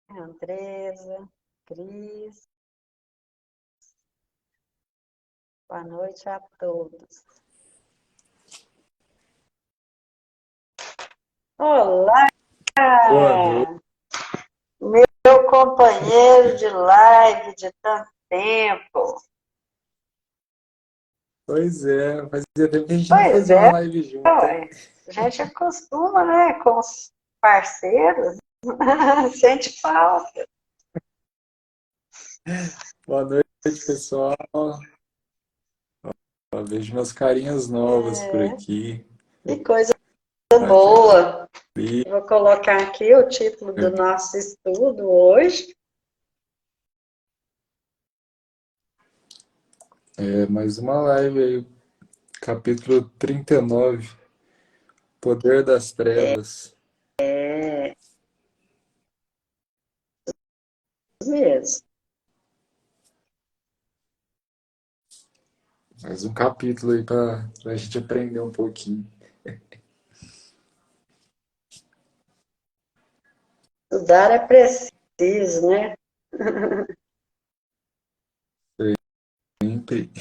Andresa, Cris, boa noite a todos. Olá, Boa noite. meu companheiro de live de tanto tempo. Pois é, fazia tempo que a gente não Pois fazia uma é, live junto, hein? ué, a gente acostuma, né, com os parceiros, sente falta. Boa noite, pessoal. Ó, vejo umas carinhas novas por É, aqui. que coisa Tá boa. ali. Vou colocar aqui o título do nosso estudo hoje. É mais uma live aí, capítulo 39, Poder das Trevas. É, mesmo. Mais um capítulo aí pra gente aprender um pouquinho. Estudar é preciso, né? Sempre.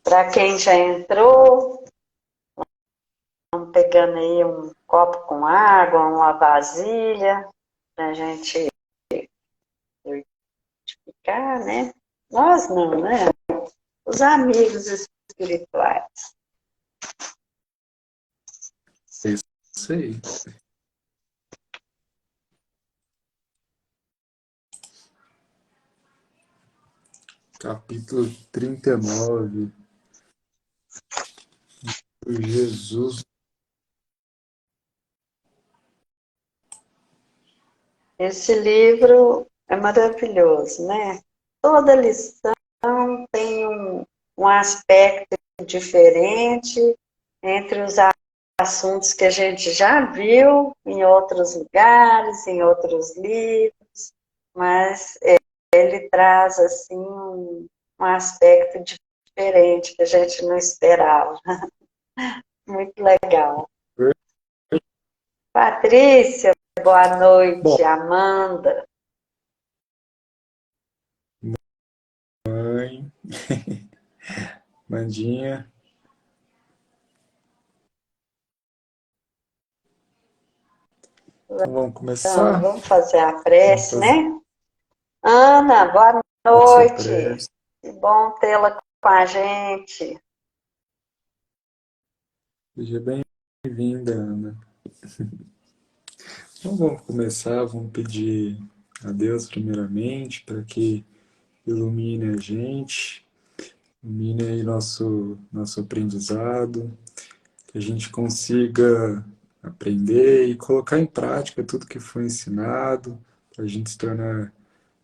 Para quem já entrou, vamos pegando aí um copo com água, uma vasilha, para a gente ficar, né? Nós não, né? Os amigos espirituais. É isso aí. Capítulo 39. Jesus. Esse livro é maravilhoso, né? Toda lição tem um aspecto diferente entre os assuntos que a gente já viu em outros lugares, em outros livros, mas ele traz assim um aspecto diferente que a gente não esperava. Muito legal. Patrícia, boa Bom, noite. Amanda. mãe, Mandinha. Então vamos Então, começar? vamos fazer a Vamos prece, fazer né? Ana, boa essa noite. prece. Que bom tê-la com a gente. Seja bem-vinda, Ana. Então vamos começar, vamos pedir a Deus primeiramente para que ilumine a gente, ilumine aí nosso aprendizado, que a gente consiga aprender e colocar em prática tudo que foi ensinado, para a gente se tornar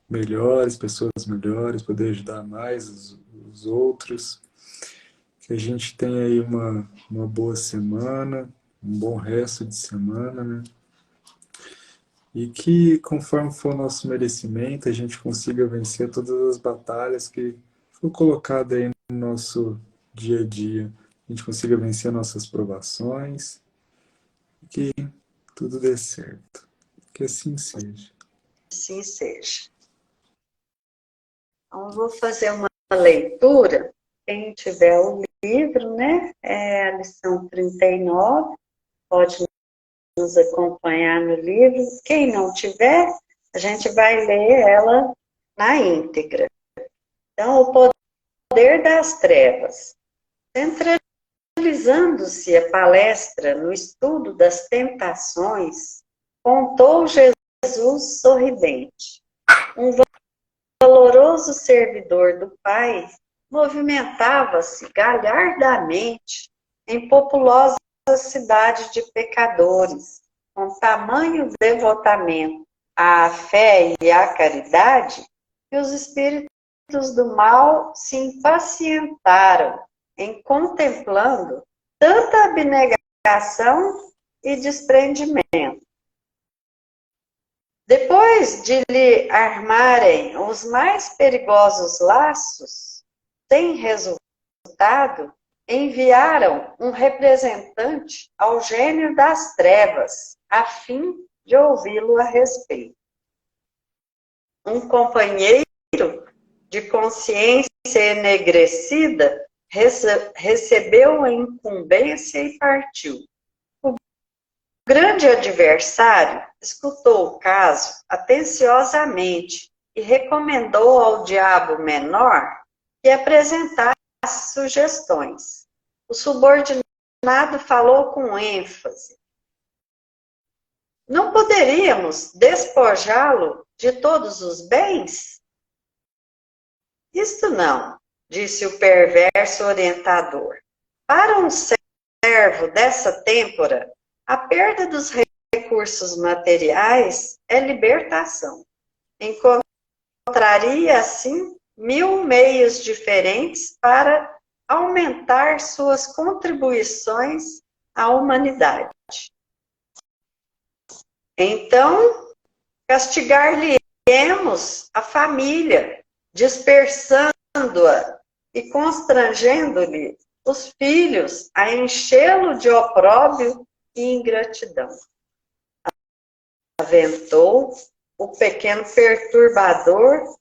melhores, pessoas melhores, poder ajudar mais os outros. Que a gente tenha aí uma boa semana, um bom resto de semana, né? E que, conforme for o nosso merecimento, a gente consiga vencer todas as batalhas que for colocada aí no nosso dia a dia. A gente consiga vencer nossas provações e que tudo dê certo. Que assim seja. Assim seja. Então, vou fazer uma leitura. Quem tiver o livro, né? É a lição 39, pode nos acompanhar no livro. Quem não tiver, a gente vai ler ela na íntegra. Então, o poder das trevas. Centralizando-se a palestra no estudo das tentações, contou Jesus sorridente. Um valoroso servidor do Pai movimentava-se galhardamente em populosa cidade de pecadores, com tamanho devotamento a fé e a caridade, que os espíritos do mal se impacientaram em contemplando tanta abnegação e desprendimento. Depois de lhe armarem os mais perigosos laços, sem resultado, enviaram um representante ao gênio das trevas, a fim de ouvi-lo a respeito. Um companheiro de consciência enegrecida recebeu a incumbência e partiu. O grande adversário escutou o caso atenciosamente e recomendou ao diabo menor que apresentasse sugestões. O subordinado falou com ênfase. Não poderíamos despojá-lo de todos os bens? Isto não, disse o perverso orientador. Para um servo dessa têmpora, a perda dos recursos materiais é libertação. Encontraria, assim, 1000 meios diferentes para aumentar suas contribuições à humanidade. Então, castigar-lhe-emos a família, dispersando-a e constrangendo-lhe os filhos a enchê-lo de opróbrio e ingratidão. Aventou o pequeno perturbador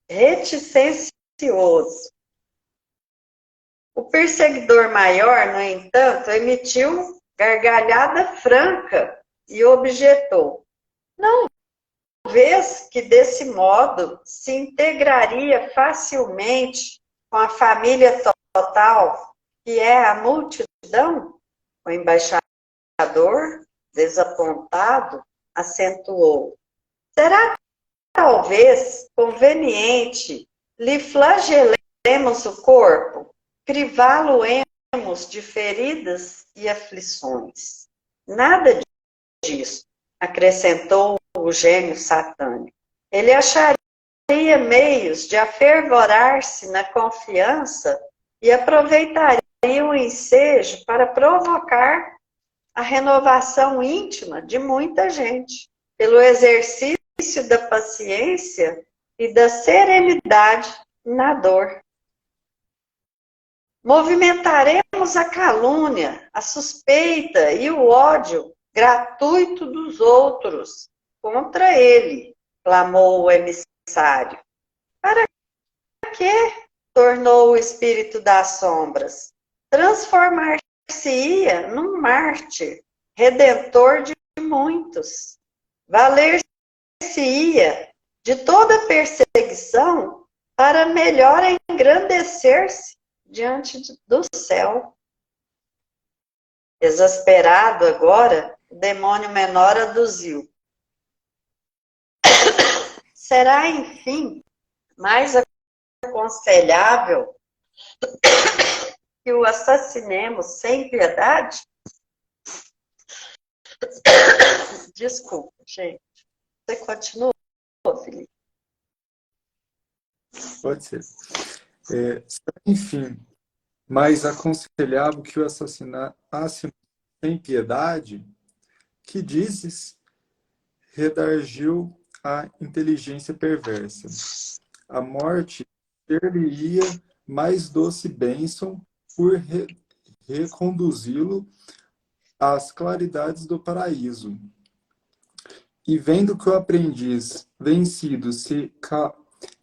reticencioso. O perseguidor maior, no entanto, emitiu gargalhada franca e objetou. Não vês que desse modo se integraria facilmente com a família total, que é a multidão? O embaixador, desapontado, acentuou. Será talvez conveniente lhe flagelemos o corpo, crivá-lo-emos de feridas e aflições? Nada disso, acrescentou o gênio satânico. Ele acharia meios de afervorar-se na confiança e aproveitaria o ensejo para provocar a renovação íntima de muita gente, pelo exercício da paciência e da serenidade na dor. Movimentaremos a calúnia, a suspeita e o ódio gratuito dos outros contra ele, clamou o emissário. Para quê? Tornou o espírito das sombras. Transformar-se-ia num mártir, redentor de muitos. Valer-se-ia de toda perseguição para melhor engrandecer-se diante do céu. Exasperado agora, o demônio menor aduziu. Será, enfim, mais aconselhável que o assassinemos sem piedade? Desculpa, gente. Você continua, Felipe? Pode ser. Enfim, mais aconselhável que o assassinasse sem piedade? Que dizes? Redarguiu a inteligência perversa. A morte ser-lhe-ia mais doce bênção por reconduzi-lo às claridades do paraíso. E vendo que o aprendiz vencido se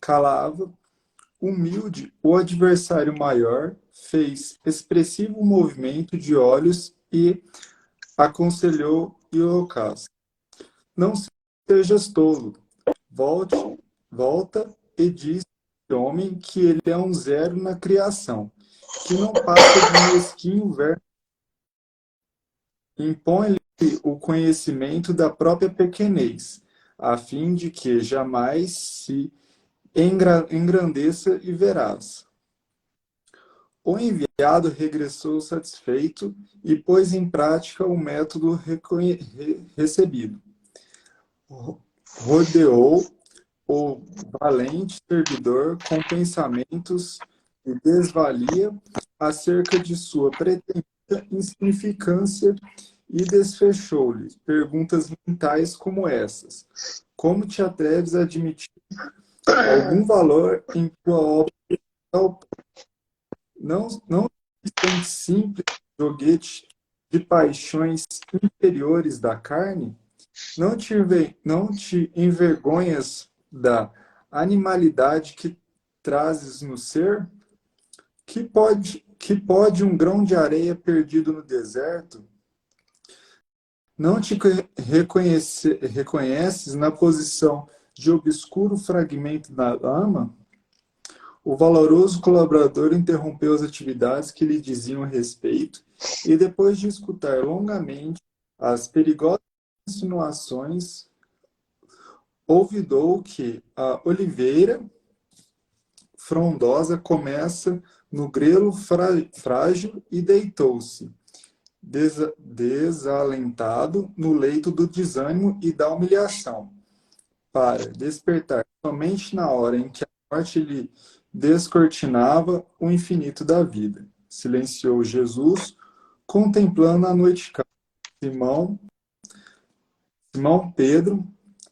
calava, humilde, o adversário maior fez expressivo movimento de olhos e aconselhou Iocás. Não sejas tolo, volta e diz ao homem que ele é um zero na criação, que não passa de mesquinho verme. Impõe-lhe o conhecimento da própria pequenez, a fim de que jamais se engrandeça e verás. O enviado regressou satisfeito e pôs em prática o método recebido. rodeou o valente servidor com pensamentos de desvalia acerca de sua pretendida insignificância e desfechou-lhe perguntas mentais como essas: como te atreves a admitir algum valor em tua obra? Não sente simples joguete de paixões inferiores da carne? Não te envergonhas da animalidade que trazes no ser? Que pode um grão de areia perdido no deserto? Não te reconheces na posição de obscuro fragmento da lama? O valoroso colaborador interrompeu as atividades que lhe diziam respeito e, depois de escutar longamente as perigosas insinuações, ouvidou que a oliveira frondosa começa no grelo frágil e deitou-se, desalentado, no leito do desânimo e da humilhação, para despertar somente na hora em que a morte lhe descortinava o infinito da vida. Silenciou Jesus, contemplando a noite calma. Simão Pedro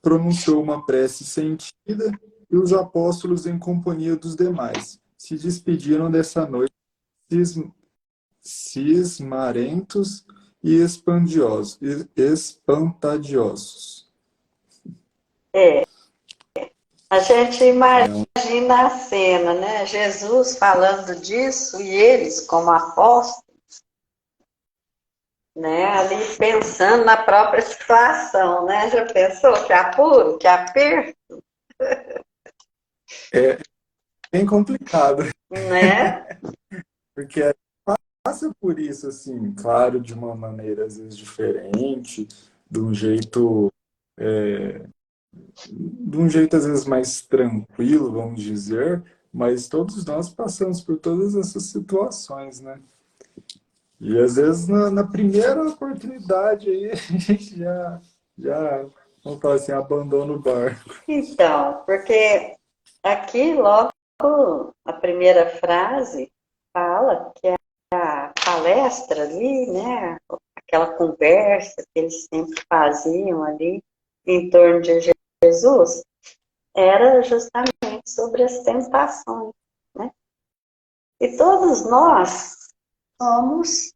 pronunciou uma prece sentida e os apóstolos, em companhia dos demais, se despediram dessa noite cismarentos e espantadiosos. A gente imagina a cena, né? Jesus falando disso e eles, como apóstolos, né? Ali pensando na própria situação, né? Já pensou que apuro, que aperto? É bem complicado, Né? porque passa por isso, assim, claro, de uma maneira às vezes diferente, de um jeito, às vezes mais tranquilo, vamos dizer, mas todos nós passamos por todas essas situações, né? E às vezes na primeira oportunidade aí a gente já, vamos falar assim, abandona o barco. Então, porque aqui logo a primeira frase fala que a palestra ali, né? Aquela conversa que eles sempre faziam ali em torno de Jesus, era justamente sobre as tentações, né? E todos nós somos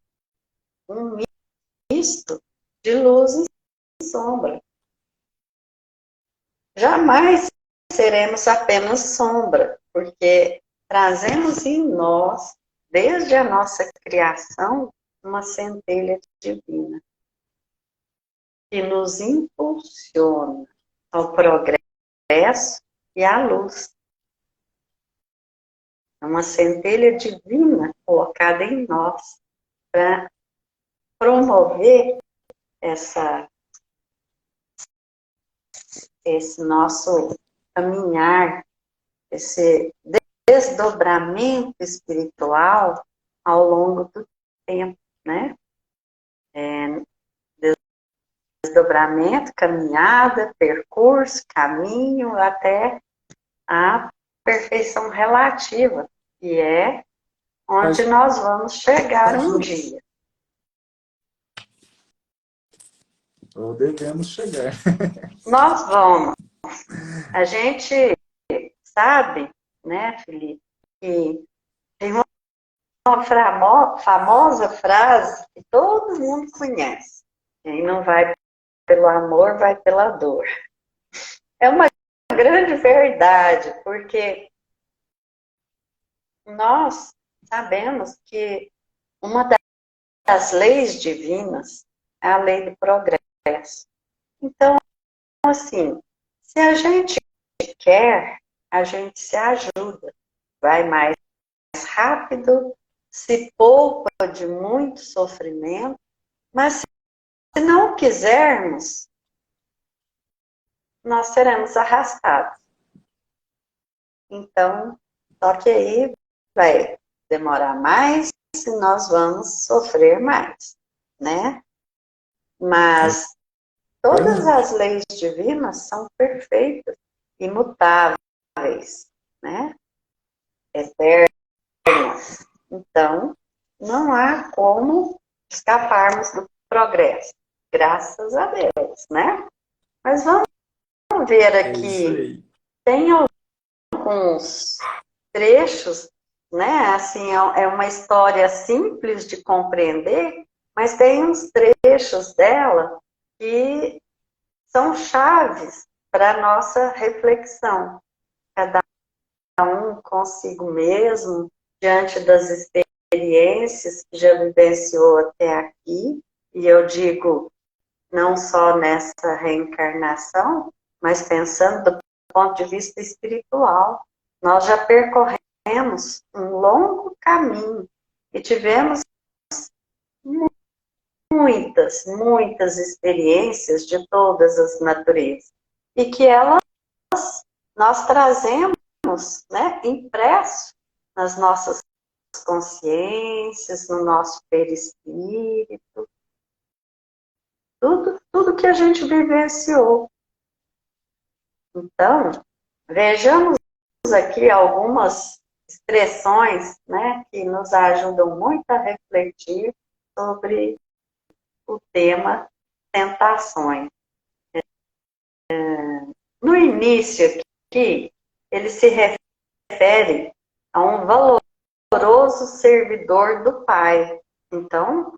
um misto de luz e sombra. Jamais seremos apenas sombra, porque trazemos em nós, desde a nossa criação, uma centelha divina que nos impulsiona ao progresso e à luz. É uma centelha divina colocada em nós para promover esse nosso caminhar, esse desdobramento espiritual ao longo do tempo, né? Desdobramento, caminhada, percurso, caminho até a perfeição relativa, que é onde nós vamos chegar um dia. Ou devemos chegar. Nós vamos. A gente sabe, né, Felipe, que tem uma famosa frase que todo mundo conhece. Quem não vai pelo amor, vai pela dor. É uma grande verdade, porque nós sabemos que uma das leis divinas é a lei do progresso. Então, assim, se a gente quer, a gente se ajuda, vai mais rápido, se poupa de muito sofrimento, mas se não quisermos, nós seremos arrastados. Então, só que aí vai demorar mais e nós vamos sofrer mais, né? Mas Todas as leis divinas são perfeitas, imutáveis, né? Eternas. Então, não há como escaparmos do progresso. Graças a Deus, né? Mas vamos ver aqui. Tem alguns trechos, né? Assim, é uma história simples de compreender, mas tem uns trechos dela que são chaves para a nossa reflexão. Cada um consigo mesmo, diante das experiências que já vivenciou até aqui, e eu digo não só nessa reencarnação, mas pensando do ponto de vista espiritual. Nós já percorremos um longo caminho e tivemos muitas experiências de todas as naturezas. E que elas nós trazemos, né, impresso nas nossas consciências, no nosso perispírito, tudo que a gente vivenciou. Então, vejamos aqui algumas expressões, né, que nos ajudam muito a refletir sobre o tema tentações. No início aqui, ele se refere a um valoroso servidor do Pai. Então,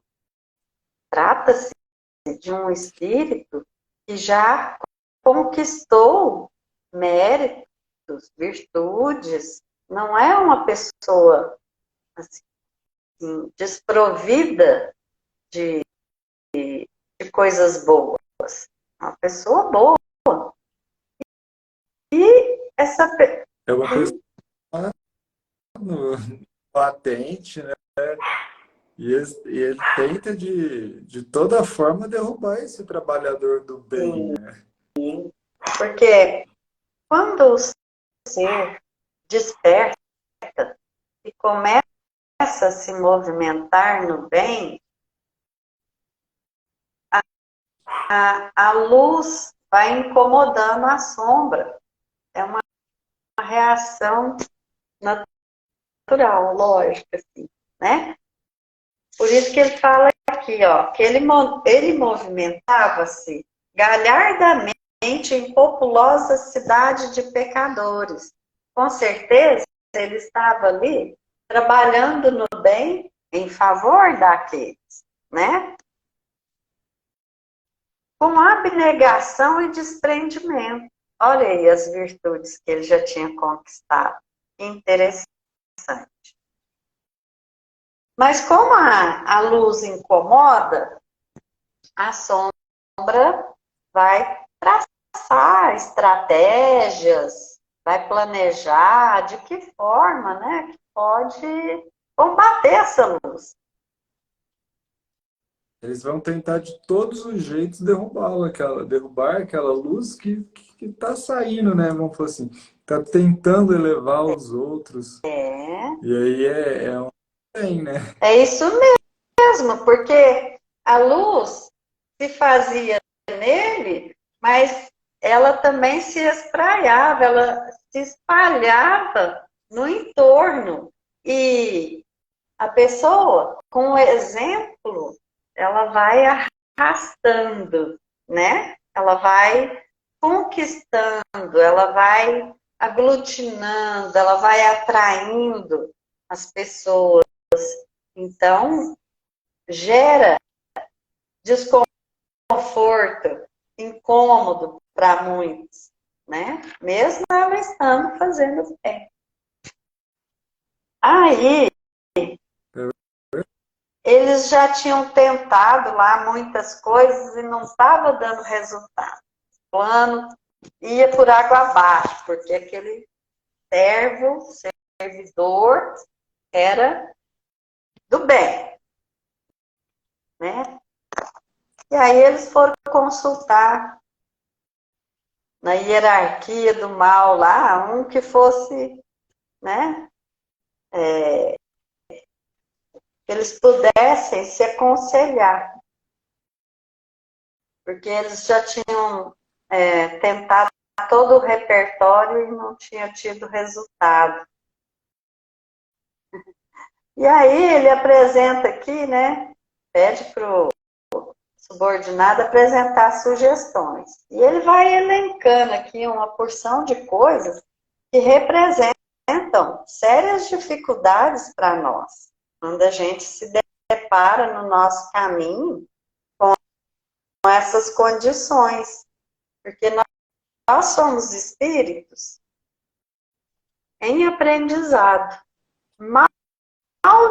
trata-se de um espírito que já conquistou méritos, virtudes, não é uma pessoa assim, desprovida de coisas boas, é uma pessoa boa. E essa é uma pessoa latente, né? E ele tenta de toda forma derrubar esse trabalhador do bem, né? Porque quando o ser desperta e começa a se movimentar no bem, a luz vai incomodando a sombra. É uma reação natural, lógica, assim, né? Por isso que ele fala aqui, ó, que ele movimentava-se galhardamente em populosa cidade de pecadores. Com certeza, ele estava ali trabalhando no bem em favor daqueles, né? Com abnegação e desprendimento. Olha aí as virtudes que ele já tinha conquistado. Interessante. Mas como a luz incomoda, a sombra vai traçar estratégias, vai planejar de que forma, né, que pode combater essa luz. Eles vão tentar de todos os jeitos derrubar aquela luz que está saindo, né? Vamos falar assim, está tentando elevar os outros. E aí é um bem, né? É isso mesmo, porque a luz se fazia nele, mas ela também se espraiava, ela se espalhava no entorno. E a pessoa, com o exemplo, ela vai arrastando, né? Ela vai conquistando, ela vai aglutinando, ela vai atraindo as pessoas. Então, gera desconforto, incômodo para muitos, né? Mesmo ela estando fazendo bem. Aí, eles já tinham tentado lá muitas coisas e não estava dando resultado. O plano ia por água abaixo, porque aquele servidor, era do bem, né? E aí eles foram consultar na hierarquia do mal lá, um que fosse, né, que eles pudessem se aconselhar. porque eles já tinham tentado todo o repertório e não tinha tido resultado. E aí ele apresenta aqui, né, pede para o subordinado apresentar sugestões. E ele vai elencando aqui uma porção de coisas que representam sérias dificuldades para nós, quando a gente se depara no nosso caminho com essas condições, porque nós somos espíritos em aprendizado. Mal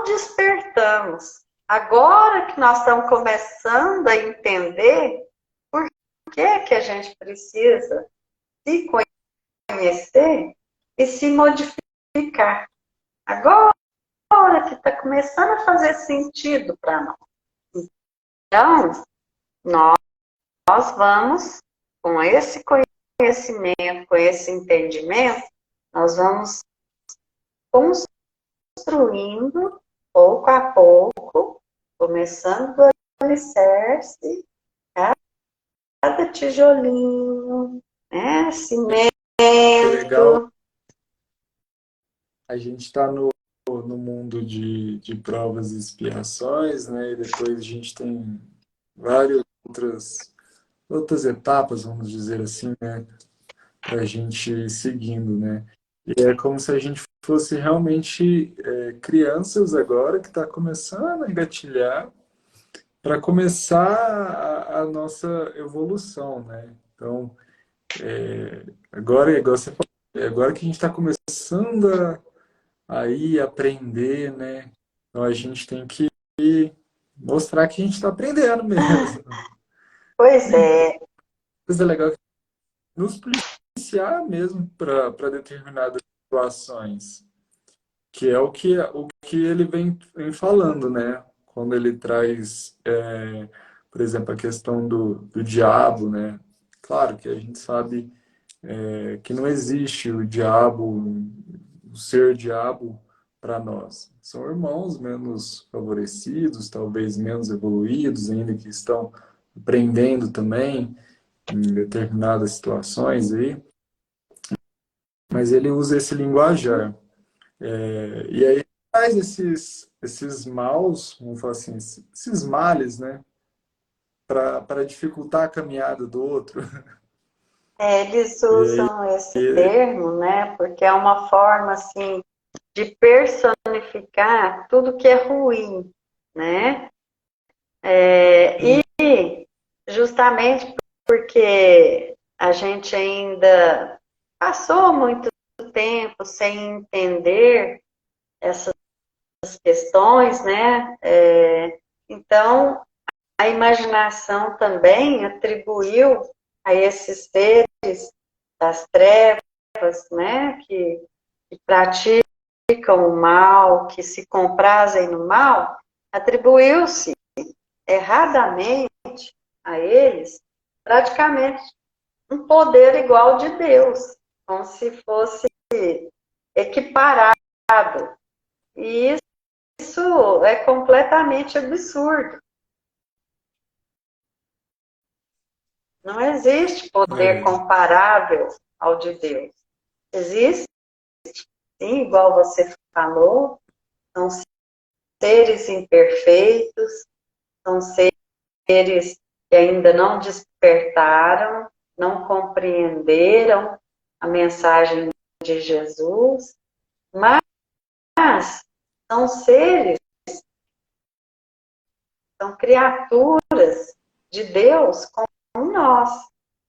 despertamos. Agora que nós estamos começando a entender por que a gente precisa se conhecer e se modificar. Agora que está começando a fazer sentido para nós. Então, nós vamos, com esse conhecimento, com esse entendimento, nós vamos construindo, pouco a pouco, começando do alicerce, cada tijolinho, né? Cimento. Legal. A gente está no mundo de provas e expiações, né? E depois a gente tem várias outras etapas, vamos dizer assim, né? Para a gente ir seguindo, né? E é como se a gente fosse realmente crianças agora, que está começando a engatilhar para começar a nossa evolução, né? Então, agora, igual você falou, agora que a gente está começando a ir aprender, né? Então a gente tem que mostrar que a gente está aprendendo mesmo. Pois é. Coisa legal é nos policiar mesmo para determinadas situações, que é o que ele vem falando, né? Quando ele traz, por exemplo, a questão do diabo, né? Claro que a gente sabe que não existe o diabo, o ser diabo para nós. São irmãos menos favorecidos, talvez menos evoluídos, ainda que estão aprendendo também em determinadas situações aí, mas ele usa esse linguajar. E aí faz esses maus, vamos falar assim, esses males, né, para dificultar a caminhada do outro. Eles E aí, usam esse termo, né, porque é uma forma, assim, de personificar tudo que é ruim, né? E justamente porque a gente ainda passou muito tempo sem entender essas questões, né? Então, a imaginação também atribuiu a esses seres das trevas, né? Que praticam o mal, que se comprazem no mal, atribuiu-se erradamente a eles praticamente um poder igual de Deus, como se fosse equiparado. E isso é completamente absurdo. Não existe poder comparável ao de Deus. Existe, sim, igual você falou, são seres imperfeitos, são seres que ainda não despertaram, não compreenderam a mensagem de Jesus, mas são seres, são criaturas de Deus como nós.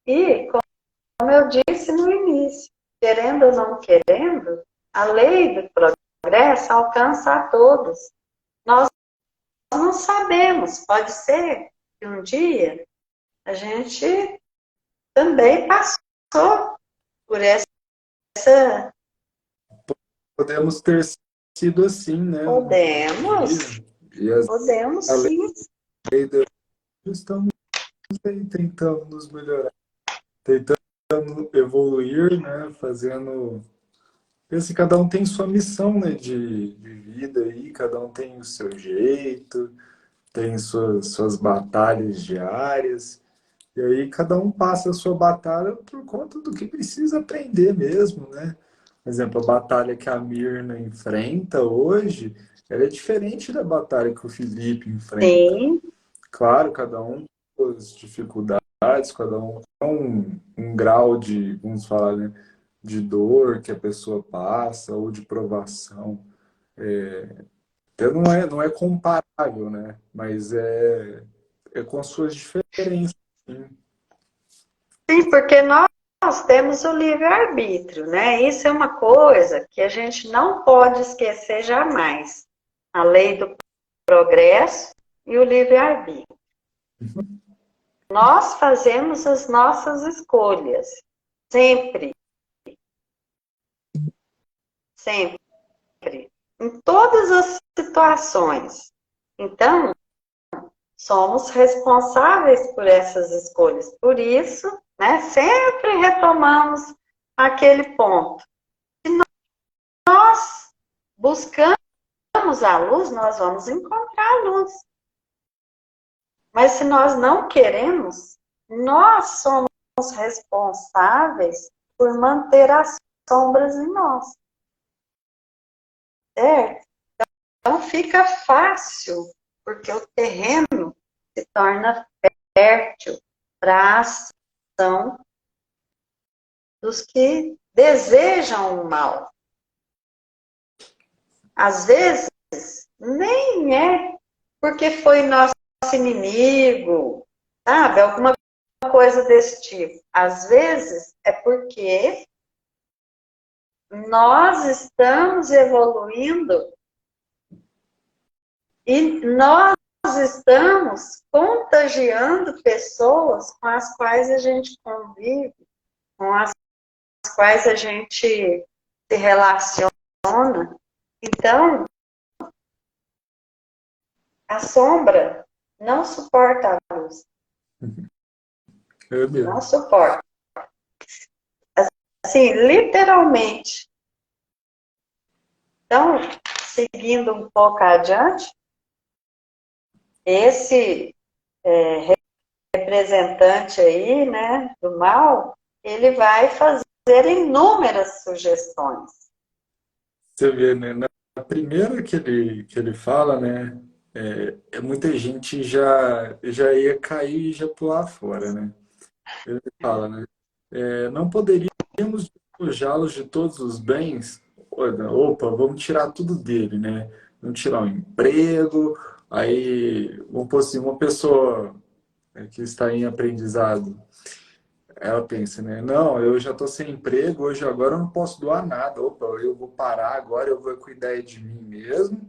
E, como eu disse no início, querendo ou não querendo, a lei do progresso alcança a todos. Nós não sabemos, pode ser que um dia a gente também passou por essa. podemos ter sido assim, né? Podemos, podemos a lei sim. da estamos aí tentando nos melhorar, tentando evoluir, né? Fazendo. Esse cada um tem sua missão, né? De vida aí, cada um tem o seu jeito, tem suas batalhas diárias. E aí cada um passa a sua batalha por conta do que precisa aprender mesmo, né? Por exemplo, a batalha que a Mirna enfrenta hoje, ela é diferente da batalha que o Felipe enfrenta. Sim, Claro, cada um com as dificuldades, cada um com um grau de, vamos falar, né, de dor que a pessoa passa ou de provação. Então não é comparável, né? Mas é com suas diferenças. Sim. sim, porque nós temos o livre-arbítrio, né? Isso é uma coisa que a gente não pode esquecer jamais. A lei do progresso e o livre-arbítrio. Nós fazemos as nossas escolhas, sempre, sempre, em todas as situações. Então, somos responsáveis por essas escolhas. Por isso, né, sempre retomamos aquele ponto. Se nós buscamos a luz, nós vamos encontrar a luz. Mas se nós não queremos, nós somos responsáveis por manter as sombras em nós, certo? Então fica fácil, porque o terreno se torna fértil para a ação dos que desejam o mal. Às vezes, nem é porque foi nosso inimigo, sabe? Alguma coisa desse tipo. Às vezes é porque nós estamos evoluindo e nós estamos contagiando pessoas com as quais a gente convive, com as quais a gente se relaciona. Então, a sombra não suporta a luz. É Não mesmo. suporta. Assim, literalmente. Então, seguindo um pouco adiante, esse representante aí, né, do mal, ele vai fazer inúmeras sugestões. Você vê, né? Na primeira que ele fala, né? Muita gente já ia cair e já pular fora, né? Ele fala, né? Não poderíamos despojá-los de todos os bens. Olha, opa, vamos tirar tudo dele, né? Vamos tirar o emprego. Aí, vamos pôr assim, uma pessoa que está em aprendizado, ela pensa, né? Não, eu já estou sem emprego, hoje agora eu não posso doar nada. Opa, eu vou parar agora, eu vou cuidar de mim mesmo.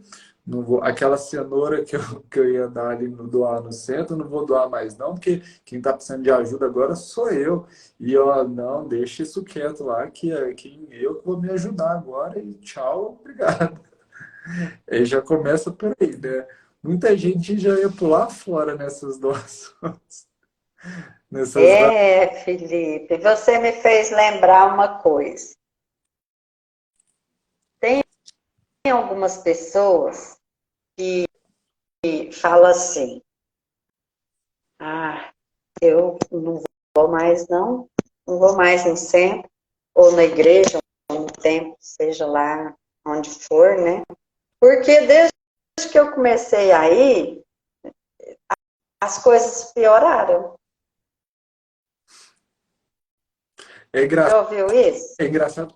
Não vou, aquela cenoura que eu ia dar ali no doar no centro, não vou doar mais não, porque quem está precisando de ajuda agora sou eu. E ó, não, deixa isso quieto lá, que é quem eu que vou me ajudar agora e tchau, obrigado. Aí já começa por aí, né? Muita gente já ia pular fora nessas doações, nessas. Felipe, você me fez lembrar uma coisa. Tem algumas pessoas que falam assim, ah, eu não vou mais não vou mais no centro, ou na igreja, ou no templo, seja lá onde for, né? Porque desde que eu comecei aí, as coisas pioraram. É engraçado, Já ouviu isso? é engraçado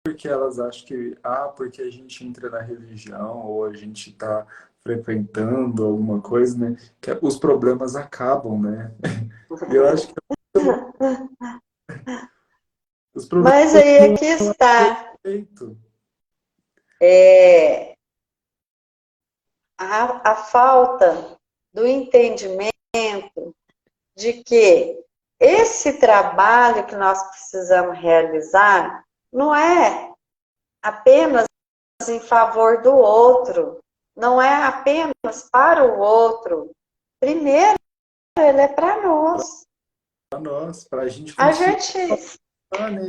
porque elas acham que, porque a gente entra na religião ou a gente está frequentando alguma coisa, né? Que os problemas acabam, né? E eu acho que os problemas Mas aí é continuam que do está. jeito. É, a falta do entendimento de que esse trabalho que nós precisamos realizar não é apenas em favor do outro, não é apenas para o outro. Primeiro, ele é para nós. Para nós, para a gente A conseguir, gente né?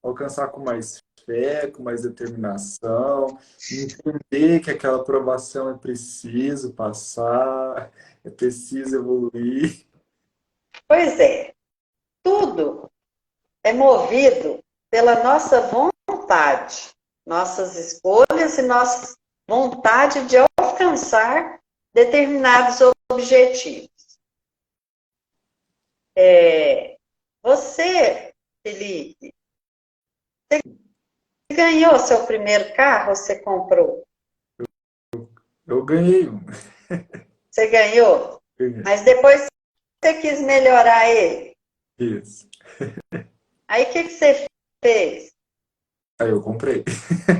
Alcançar com mais fé, com mais determinação, entender que aquela aprovação é preciso passar, é preciso evoluir. Pois é, tudo é movido pela nossa vontade, nossas escolhas e nossa vontade de alcançar determinados objetivos. Você, Felipe, você ganhou seu primeiro carro ou você comprou? Eu ganhei um. Você ganhou? Ganhei. Mas depois você quis melhorar ele. Isso. Aí o que você fez? Aí eu comprei.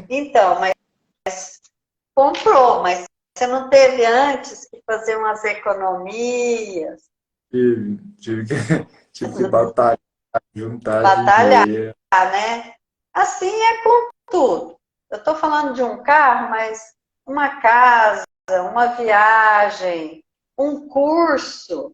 Então, mas comprou, mas você não teve antes que fazer umas economias, Tive que batalhar, juntar batalhar, dinheiro. né? Assim é com tudo. Eu estou falando de um carro, mas uma casa, uma viagem, um curso.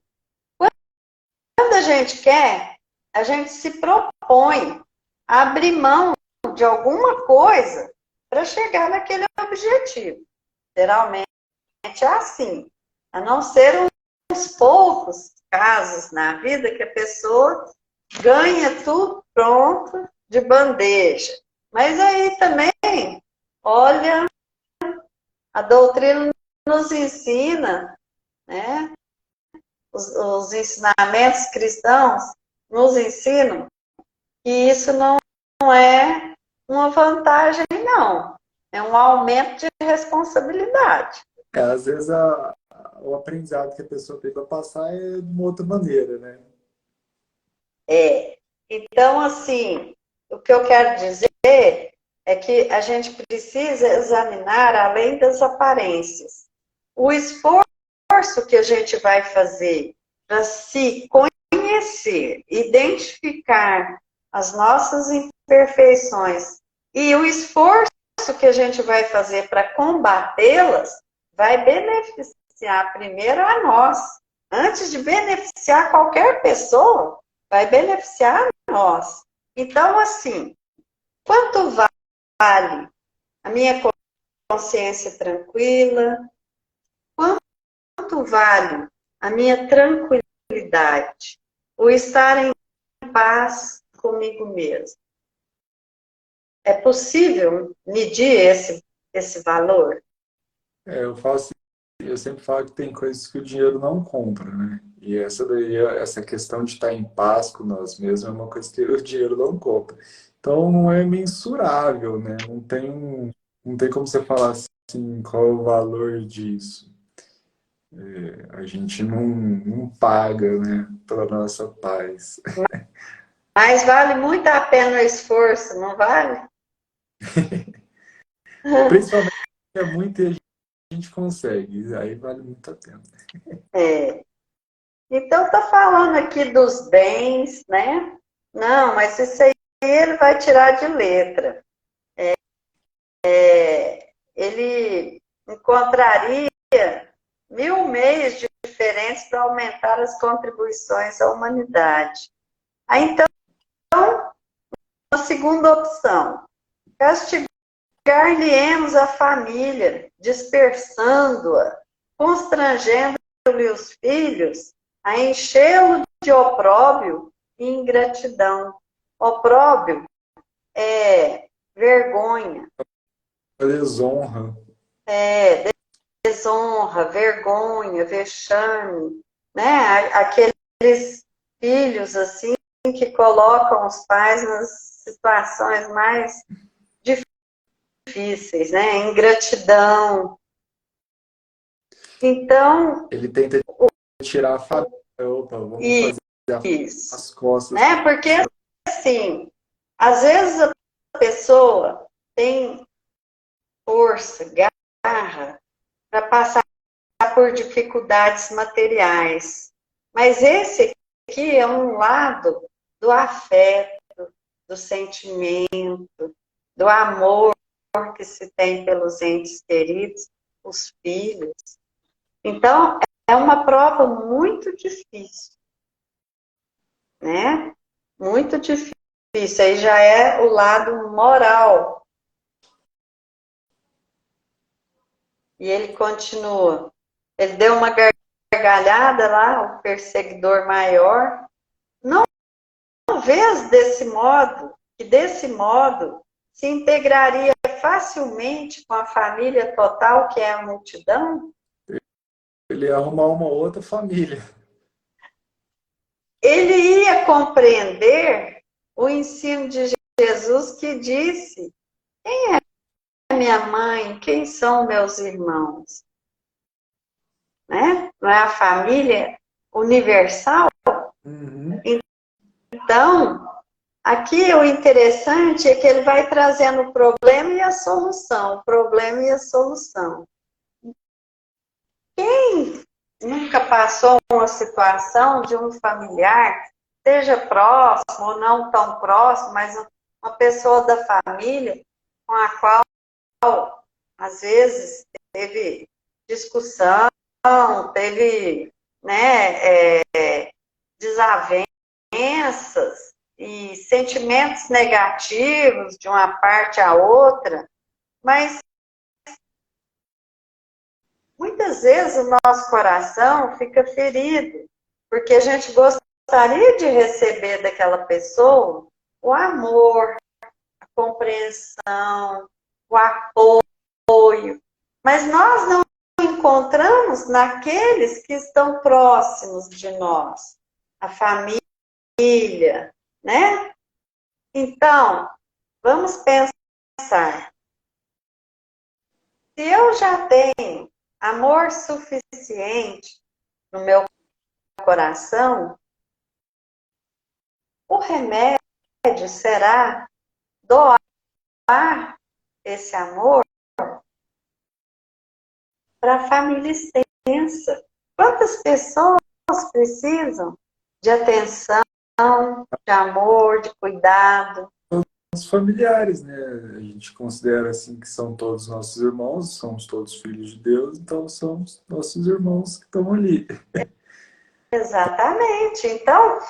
Quando a gente quer, a gente se propõe a abrir mão de alguma coisa para chegar naquele objetivo. Geralmente é assim, a não ser uns poucos casos na vida que a pessoa ganha tudo pronto de bandeja. Mas aí também, olha, a doutrina nos ensina, né? Os ensinamentos cristãos nos ensinam que isso não é uma vantagem, não. É um aumento de responsabilidade. Às vezes o aprendizado que a pessoa tem para passar é de uma outra maneira, né? Então, assim, o que eu quero dizer é que a gente precisa examinar além das aparências. O esforço que a gente vai fazer para se conhecer, identificar as nossas imperfeições e o esforço que a gente vai fazer para combatê-las vai beneficiar primeiro a nós. Antes de beneficiar qualquer pessoa, vai beneficiar a nós. Então, assim, quanto vale a minha consciência tranquila? Quanto vale a minha tranquilidade? O estar em paz comigo mesmo? É possível medir esse valor? Eu sempre falo que tem coisas que o dinheiro não compra, né? E essa daí, essa questão de estar em paz com nós mesmos é uma coisa que o dinheiro não compra. Então não é mensurável, né? Não tem como você falar assim, qual é o valor disso. A gente não paga, né, pela nossa paz. Mas vale muito a pena o esforço, não vale? Principalmente se é muito e a gente consegue, aí vale muito a pena. É. Então, está falando aqui dos bens, né? Não, mas isso aí ele vai tirar de letra. Ele encontraria 1000 meios diferentes para aumentar as contribuições à humanidade. Aí, então, a segunda opção, castigar-lhe-emos a família, dispersando-a, constrangendo-lhe os filhos a enchê-lo de opróbio e ingratidão. Opróbio é vergonha, A desonra. desonra, vergonha, vexame, né? Aqueles filhos assim que colocam os pais nas situações mais difíceis, né? Ingratidão. Então, Ele tenta tirar a família. Opa, vamos fazer isso, as costas. né? Porque assim, às vezes a pessoa tem força, garra para passar por dificuldades materiais. Mas esse aqui é um lado do afeto, do sentimento, do amor que se tem pelos entes queridos, os filhos. Então, é uma prova muito difícil, né? Muito difícil. Aí já é o lado moral. E ele continua. Ele deu uma gargalhada lá, o perseguidor maior, talvez desse modo se integraria facilmente com a família total, que é a multidão? Ele ia arrumar uma outra família. Ele ia compreender o ensino de Jesus que disse: quem é minha mãe? Quem são meus irmãos? Né? Não é a família universal? Uhum. Então, aqui o interessante é que ele vai trazendo o problema e a solução, o problema e a solução. Quem nunca passou uma situação de um familiar, seja próximo ou não tão próximo, mas uma pessoa da família com a qual, às vezes, teve discussão, teve, né, desavenças e sentimentos negativos de uma parte à outra, mas muitas vezes o nosso coração fica ferido, porque a gente gostaria de receber daquela pessoa o amor, a compreensão, o apoio, mas nós não encontramos naqueles que estão próximos de nós, a família, né? Então, vamos pensar. Se eu já tenho amor suficiente no meu coração, o remédio será doar esse amor para a família extensa. Quantas pessoas precisam de atenção, de amor, de cuidado? Os familiares, né? A gente considera assim que são todos nossos irmãos, somos todos filhos de Deus, então são os nossos irmãos que estão ali. Exatamente. Então, o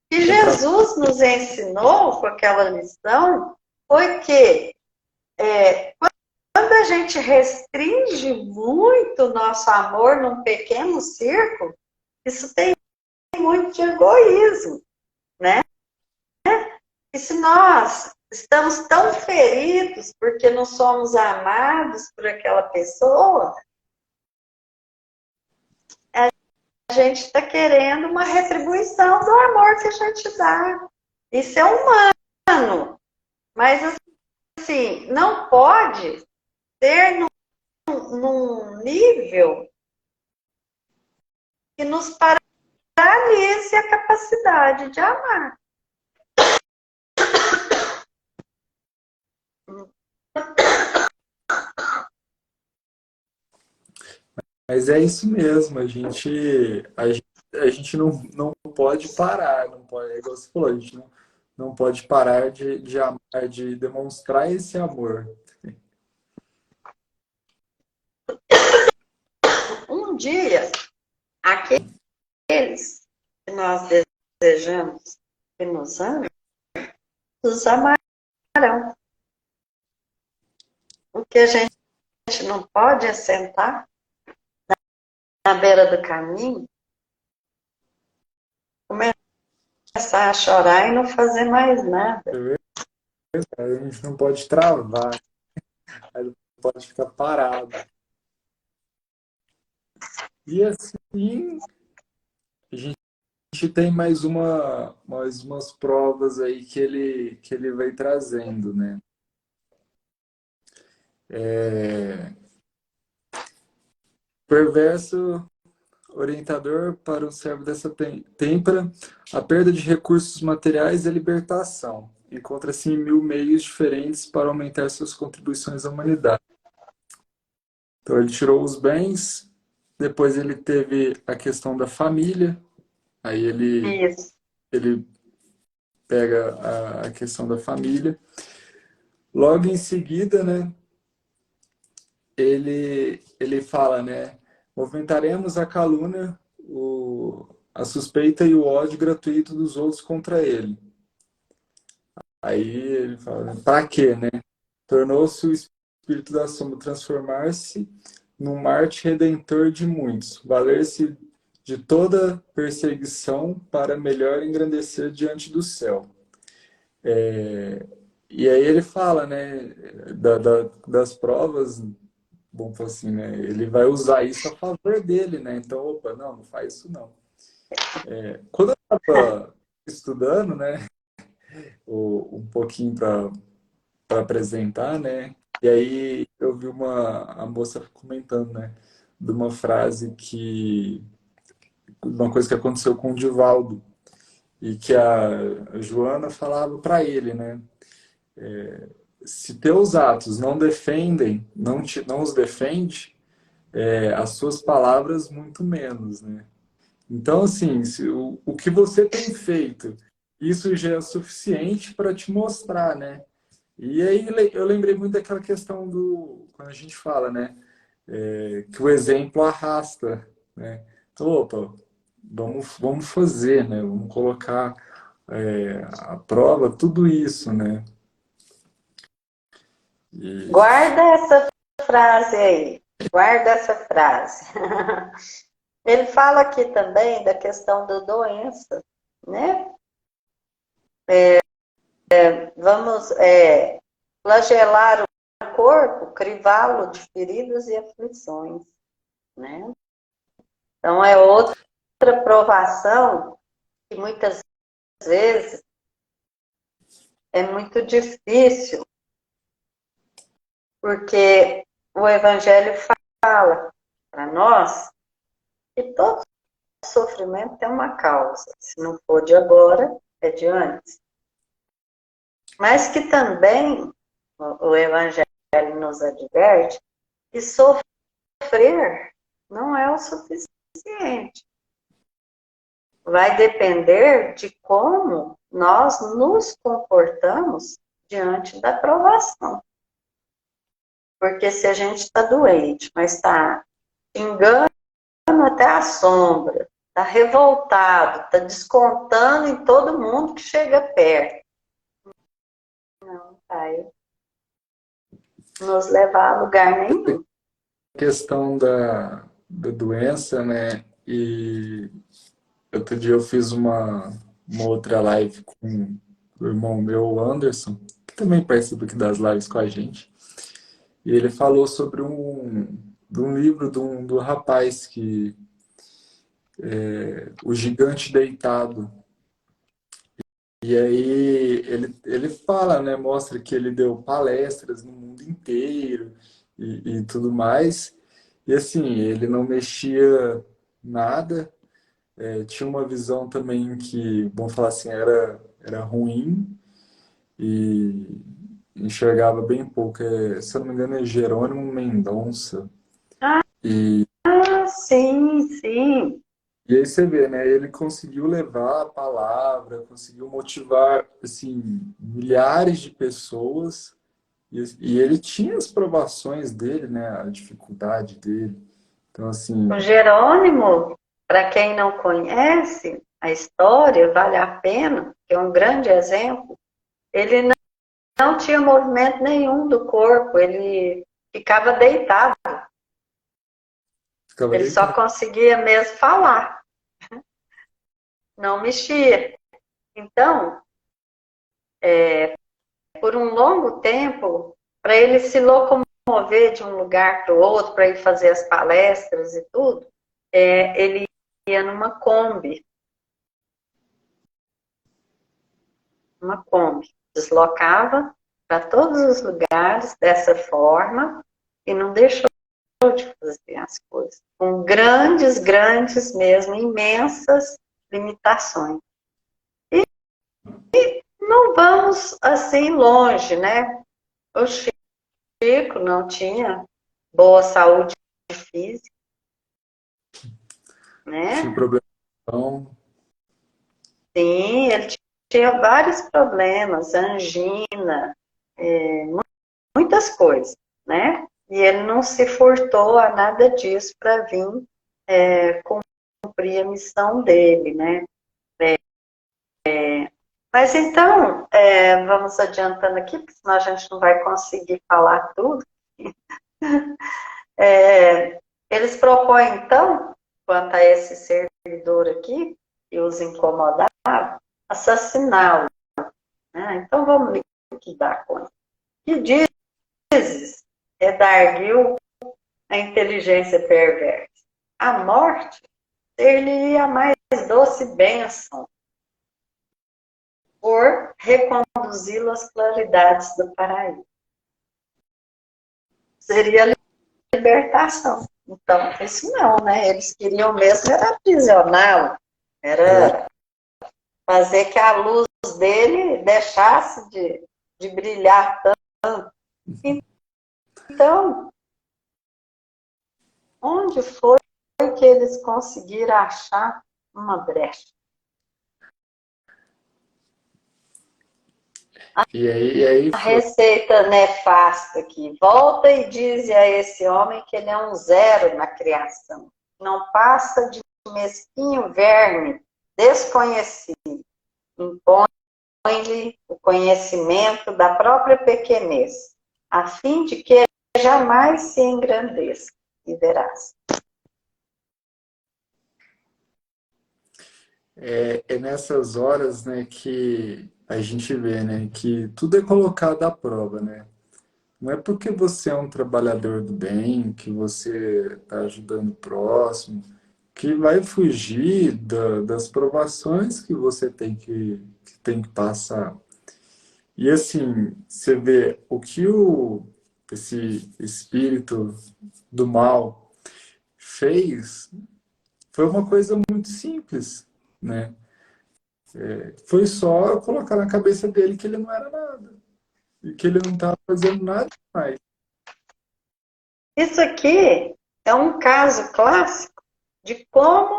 que É pra... Jesus nos ensinou com aquela lição foi que quando a gente restringe muito o nosso amor num pequeno círculo, isso tem muito de egoísmo, né? E se nós estamos tão feridos porque não somos amados por aquela pessoa, a gente está querendo uma retribuição do amor que a gente dá. Isso é humano, mas assim, não pode ser num nível que nos paralise a capacidade de amar. Mas é isso mesmo, a gente não pode parar, não pode, é igual você falou, a gente não pode parar de amar, de demonstrar esse amor. Um dia, aqueles que nós desejamos que nos amem, nos amarão. O que a gente não pode é sentar na beira do caminho, começar a chorar e não fazer mais nada. A gente não pode travar, a gente não pode ficar parado. E assim, a gente tem mais umas provas aí que ele vai trazendo, né? Perverso orientador para o servo dessa têmpera, a perda de recursos materiais e a libertação. Encontra-se em 1000 meios diferentes para aumentar suas contribuições à humanidade. Então ele tirou os bens, depois ele teve a questão da família, aí Isso. ele pega a questão da família. Logo em seguida, né, ele fala, né, movimentaremos a calúnia, a suspeita e o ódio gratuito dos outros contra ele. Aí ele fala, para quê, né? Tornou-se o espírito da sombra transformar-se num Marte redentor de muitos, valer-se de toda perseguição para melhor engrandecer diante do céu. E aí ele fala, né, das provas, vamos falar assim, né, ele vai usar isso a favor dele, né, então, opa, não faz isso não. Quando eu estava estudando, né, um pouquinho para apresentar, né, e aí eu vi a moça comentando, né, de uma frase uma coisa que aconteceu com o Divaldo, e que a Joana falava para ele, né, se teus atos não defendem, não os defende, as suas palavras muito menos, né? Então, assim, o que você tem feito, isso já é suficiente para te mostrar, né? E aí eu lembrei muito daquela questão quando a gente fala, né? Que o exemplo arrasta, né? Então, opa, vamos fazer, né? Vamos colocar à prova tudo isso, né? E Guarda essa frase aí. Guarda essa frase. Ele fala aqui também da questão da doença, né? Vamos flagelar o corpo, crivá-lo de feridas e aflições, né? Então é outra provação que muitas vezes é muito difícil, porque o Evangelho fala para nós que todo sofrimento tem uma causa. Se não for de agora, é de antes. Mas que também o Evangelho nos adverte que sofrer não é o suficiente. Vai depender de como nós nos comportamos diante da provação. Porque se a gente está doente, mas está xingando até a sombra, está revoltado, está descontando em todo mundo que chega perto, não vai nos levar a lugar nenhum. questão da doença, né? E outro dia eu fiz uma outra live com o irmão meu, o Anderson, que também participa aqui das lives com a gente. E ele falou sobre de um livro do rapaz que O Gigante Deitado. E aí ele fala, né? Mostra que ele deu palestras no mundo inteiro e tudo mais. E assim, ele não mexia nada. Tinha uma visão também que, vamos falar assim, era ruim e enxergava bem pouco. Se eu não me engano, é Jerônimo Mendonça. E, Sim, sim. e aí você vê, né? Ele conseguiu levar a palavra, conseguiu motivar, assim, milhares de pessoas. E ele tinha as provações dele, né? A dificuldade dele. Então, O assim, Jerônimo, para quem não conhece a história, vale a pena, que é um grande exemplo. Ele não tinha movimento nenhum do corpo, ele ficava deitado. ficava Ele só deitado. conseguia mesmo falar, não mexia. Então, por um longo tempo, para ele se locomover de um lugar para o outro, para ir fazer as palestras e tudo, ele ia numa Kombi. Uma Kombi. Deslocava para todos os lugares dessa forma e não deixou de fazer as coisas. Com grandes mesmo, imensas limitações. Não vamos assim longe, né? O Chico não tinha boa saúde física, Tinha né? problema. Então, Sim, ele tinha vários problemas, angina, muitas coisas, né? E ele não se furtou a nada disso para vir cumprir a missão dele, né? Mas então, vamos adiantando aqui, porque senão a gente não vai conseguir falar tudo. Eles propõem, então, quanto a esse servidor aqui, que os incomodava, assassiná-lo. Né? Então vamos liquidar com ele. Que dizes, redarguiu a inteligência perversa. A morte ser-lhe-ia mais doce bênção, por reconduzi-lo às claridades do paraíso. Seria libertação. Então, isso não, né? Eles queriam mesmo era aprisioná-lo, era fazer que a luz dele deixasse de brilhar tanto. Então, onde foi que eles conseguiram achar uma brecha? E aí A receita nefasta aqui. Volta e diz a esse homem que ele é um zero na criação. Não passa de mesquinho verme, desconhecido. Impõe-lhe o conhecimento da própria pequenez, a fim de que jamais se engrandeça. E verás. é nessas horas, né, que a gente vê, né, que tudo é colocado à prova, né? Não é porque você é um trabalhador do bem, que você está ajudando o próximo, que vai fugir das provações que você tem que passar. E assim, você vê o que esse espírito do mal fez foi uma coisa muito simples, né? Foi só colocar na cabeça dele que ele não era nada e que ele não estava fazendo nada mais. Isso aqui é um caso clássico de como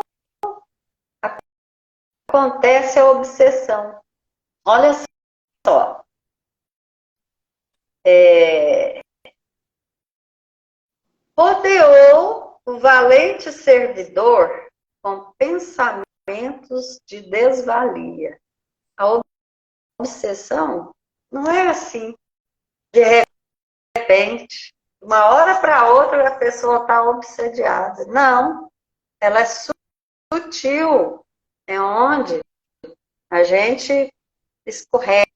acontece a obsessão. Olha só. Rodeou o valente servidor com pensamentos de desvalia. A obsessão não é assim, de repente, de uma hora para outra a pessoa está obsediada. Não, ela é sutil, é onde a gente escorrega.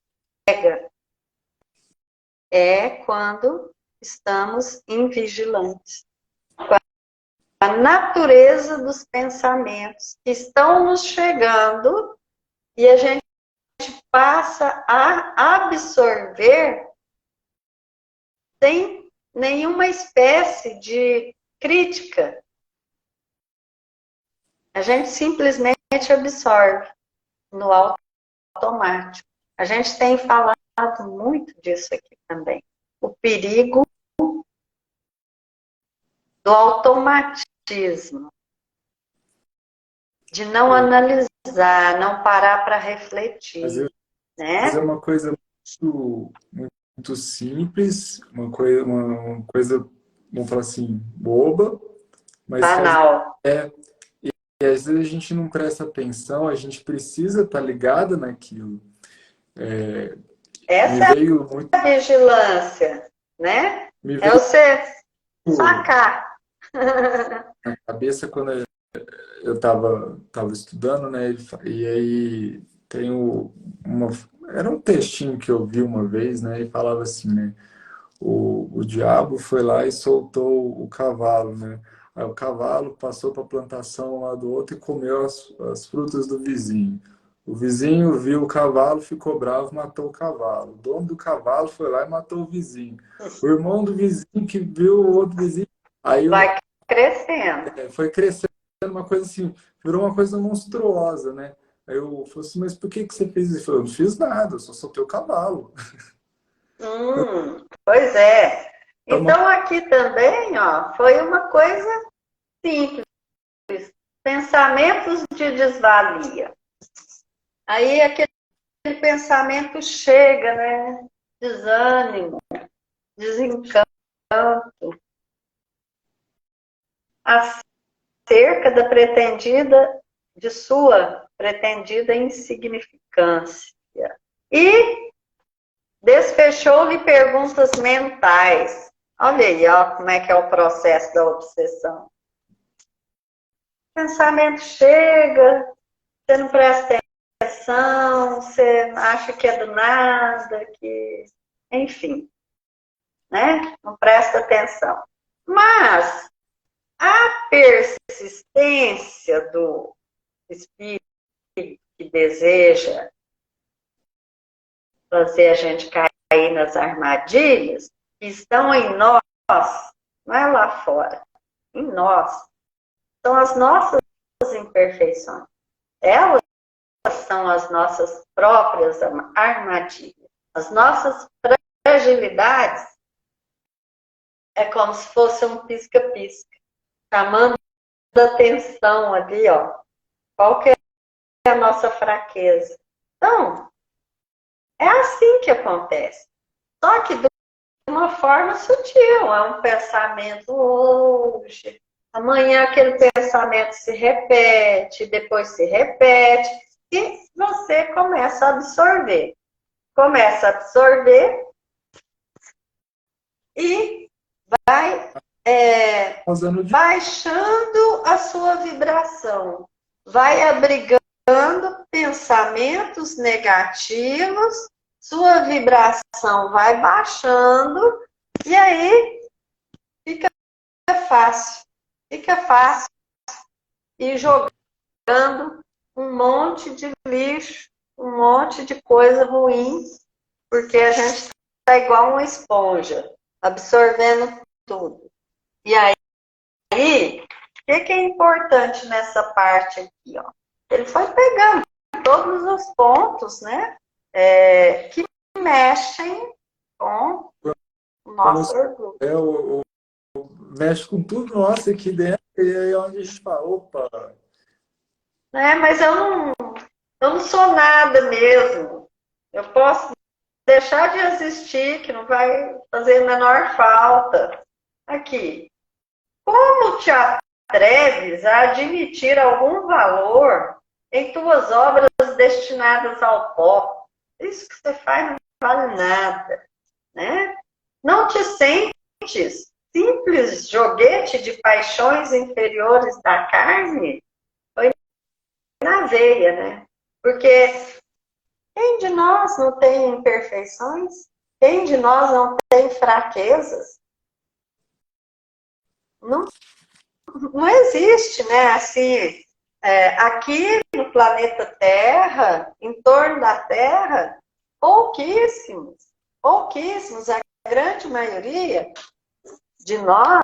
É quando estamos invigilantes. A natureza dos pensamentos que estão nos chegando e a gente passa a absorver sem nenhuma espécie de crítica. A gente simplesmente absorve no automático. A gente tem falado muito disso aqui também. O perigo do automatismo, de não analisar, não parar para refletir. Mas é Né? uma coisa muito simples, uma coisa, vamos falar assim, boba, mas que Banal. e às vezes a gente não presta atenção, a gente precisa estar ligado naquilo. Me Essa é veio muito a vigilância, né? me É veio você sacar. na cabeça quando eu tava estudando, né? E aí tem uma. Era um textinho que eu vi uma vez, né? E falava assim, né? O diabo foi lá e soltou o cavalo, né? Aí o cavalo passou para a plantação lá do outro e comeu as frutas do vizinho. O vizinho viu o cavalo, ficou bravo, matou o cavalo. O dono do cavalo foi lá e matou o vizinho. O irmão do vizinho que viu o outro vizinho. Aí Vai crescendo. foi crescendo uma coisa assim, virou uma coisa monstruosa, né? Aí eu falei assim, mas por que você fez isso? Ele falou, eu não fiz nada, eu só soltei o cavalo. Pois é. É uma Então aqui também, ó, foi uma coisa simples. Pensamentos de desvalia. Aí aquele pensamento chega, né? Desânimo, desencanto, acerca da de sua pretendida insignificância. E desfechou-lhe perguntas mentais. Olha aí, ó, como é que é o processo da obsessão. O pensamento chega, você não presta atenção, você acha que é do nada, que... enfim, né? Não presta atenção. Mas a persistência do espírito que deseja fazer a gente cair nas armadilhas que estão em nós, não é lá fora, em nós. São as nossas imperfeições. Elas são as nossas próprias armadilhas. As nossas fragilidades é como se fosse um pisca-pisca, chamando a atenção ali, ó. Qual que é a nossa fraqueza? Então, é assim que acontece. Só que de uma forma sutil. É um pensamento hoje. Amanhã aquele pensamento se repete, depois se repete. E você começa a absorver. Começa a absorver e vai baixando a sua vibração. Vai abrigando pensamentos negativos, sua vibração vai baixando e aí fica fácil ir jogando um monte de lixo, um monte de coisa ruim, porque a gente está igual uma esponja, absorvendo tudo. E aí, o que é importante nessa parte aqui, ó? Ele foi pegando todos os pontos, né, que mexem com o nosso orgulho. Mexe com tudo nosso aqui dentro, e aí é onde a gente fala, opa. Mas eu não sou nada mesmo. Eu posso deixar de existir, que não vai fazer a menor falta. Aqui. Como te atreves a admitir algum valor em tuas obras destinadas ao pó? Isso que você faz não vale nada, né? Não te sentes simples joguete de paixões inferiores da carne? Foi na veia, né? Porque quem de nós não tem imperfeições? Quem de nós não tem fraquezas? Não existe, né? Assim, aqui no planeta Terra, em torno da Terra, pouquíssimos, a grande maioria de nós,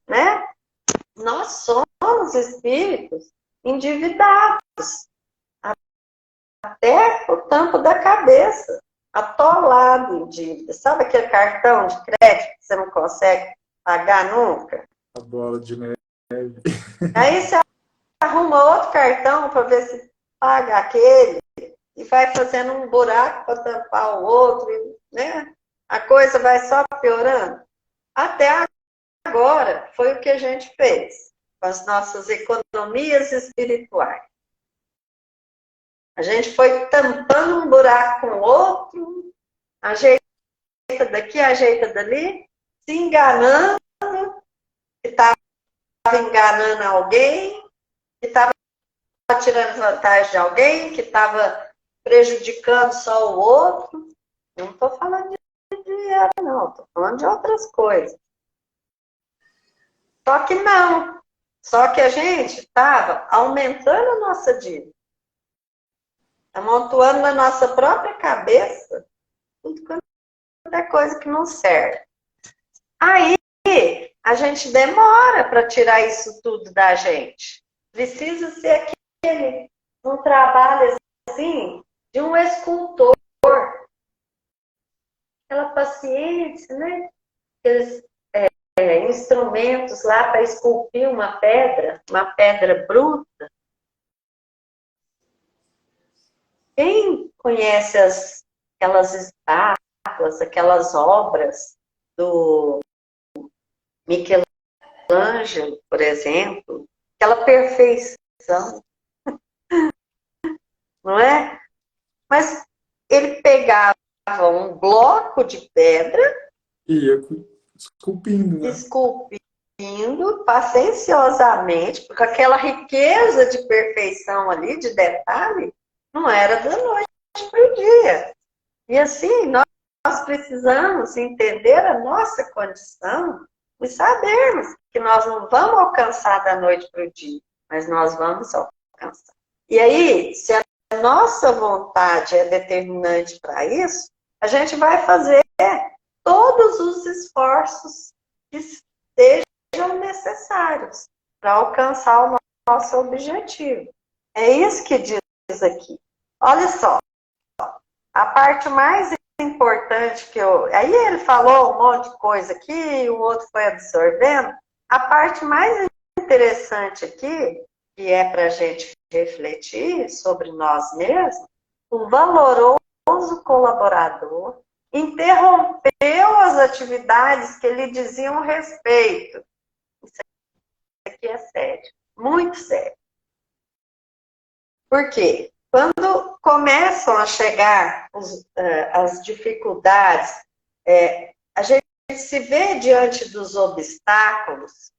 né? Nós somos espíritos endividados, até o tampo da cabeça, atolado em dívida. Sabe aquele cartão de crédito que você não consegue pagar nunca? A bola de neve. Aí você arruma outro cartão para ver se paga aquele e vai fazendo um buraco para tampar o outro, né? A coisa vai só piorando. Até agora foi o que a gente fez com as nossas economias espirituais. A gente foi tampando um buraco com o outro, ajeita daqui, ajeita dali, se enganando, que estava enganando alguém, que estava tirando vantagem de alguém, que estava prejudicando só o outro. Não estou falando de dinheiro, não. Estou falando de outras coisas. Só que não. Só que a gente estava aumentando a nossa dívida. Amontoando na nossa própria cabeça tudo quanto é coisa que não serve. Aí, a gente demora para tirar isso tudo da gente. Precisa ser um trabalho assim de um escultor. Aquela paciência, né? Aqueles instrumentos lá para esculpir uma pedra bruta. Quem conhece aquelas estátuas, aquelas obras do Michelangelo, por exemplo, aquela perfeição, não é? Mas ele pegava um bloco de pedra e ia esculpindo, né? Esculpindo pacienciosamente, com aquela riqueza de perfeição ali, de detalhe, Não era da noite para o dia. E assim, nós precisamos entender a nossa condição e sabermos que nós não vamos alcançar da noite para o dia, mas nós vamos alcançar. E aí, se a nossa vontade é determinante para isso, a gente vai fazer todos os esforços que sejam necessários para alcançar o nosso objetivo. É isso que diz aqui. Olha só, a parte mais importante que eu... Aí ele falou um monte de coisa aqui, o outro foi absorvendo. A parte mais interessante aqui, que é para a gente refletir sobre nós mesmos, o valoroso colaborador interrompeu as atividades que lhe diziam respeito. Isso aqui é sério, muito sério. Por quê? Quando começam a chegar as dificuldades, a gente se vê diante dos obstáculos,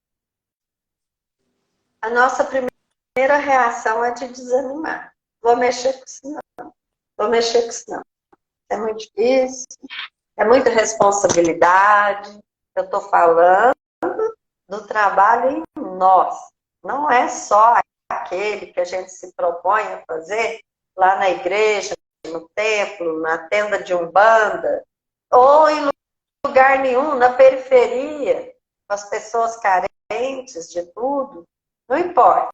a nossa primeira reação é de desanimar. Vou mexer com isso não. Vou mexer com isso não. É muito difícil, é muita responsabilidade. Eu estou falando do trabalho em nós. Não é só aquele que a gente se propõe a fazer lá na igreja, no templo, na tenda de umbanda, ou em lugar nenhum, na periferia, com as pessoas carentes de tudo. Não importa.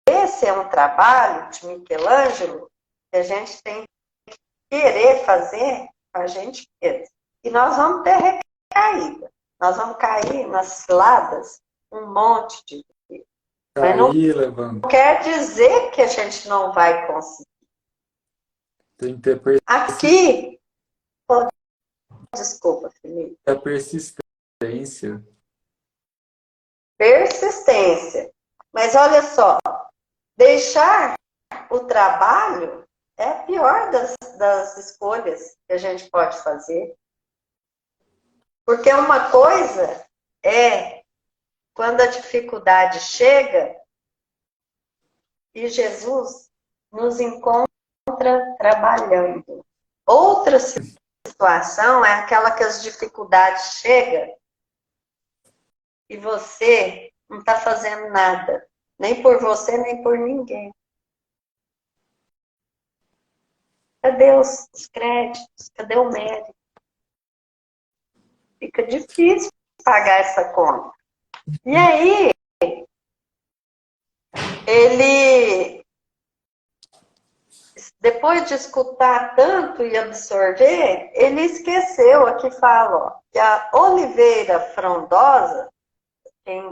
Esse é um trabalho de Michelangelo que a gente tem que querer fazer com a gente mesmo. E nós vamos ter recaída. Nós vamos cair nas ciladas um monte de vezes. Mas não quer dizer que a gente não vai conseguir. Tem que ter Aqui, desculpa, Felipe. A persistência. Persistência. Mas olha só, deixar o trabalho é a pior das escolhas que a gente pode fazer. Porque uma coisa é quando a dificuldade chega e Jesus nos encontra trabalhando. Outra situação é aquela que as dificuldades chegam e você não está fazendo nada, nem por você, nem por ninguém. Cadê os créditos? Cadê o mérito? Fica difícil pagar essa conta. E aí, ele, depois de escutar tanto e absorver, ele esqueceu, aqui fala, ó, que a oliveira frondosa, quem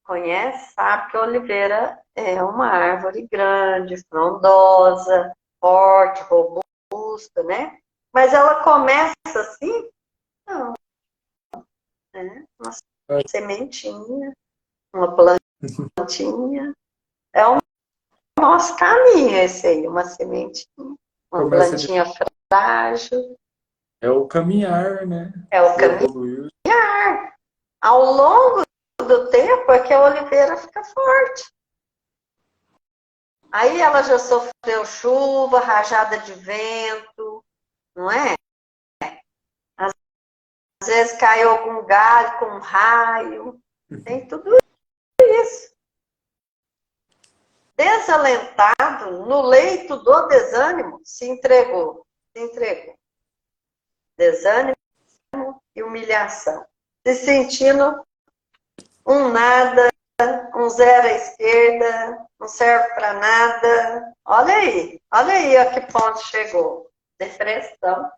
conhece sabe que a oliveira é uma árvore grande, frondosa, forte, robusta, né? Mas ela começa assim, não, né? Uma sementinha, uma plantinha. É o nosso caminho esse aí, uma sementinha, uma plantinha frágil. É o caminhar, né? É o caminhar. Ao longo do tempo é que a oliveira fica forte. Aí ela já sofreu chuva, rajada de vento, não é? Às vezes caiu algum galho com um raio. Tem tudo isso. Desalentado, no leito do desânimo, se entregou. Se entregou. Desânimo e humilhação. Se sentindo um nada, um zero à esquerda, não serve para nada. Olha aí a que ponto chegou. Depressão.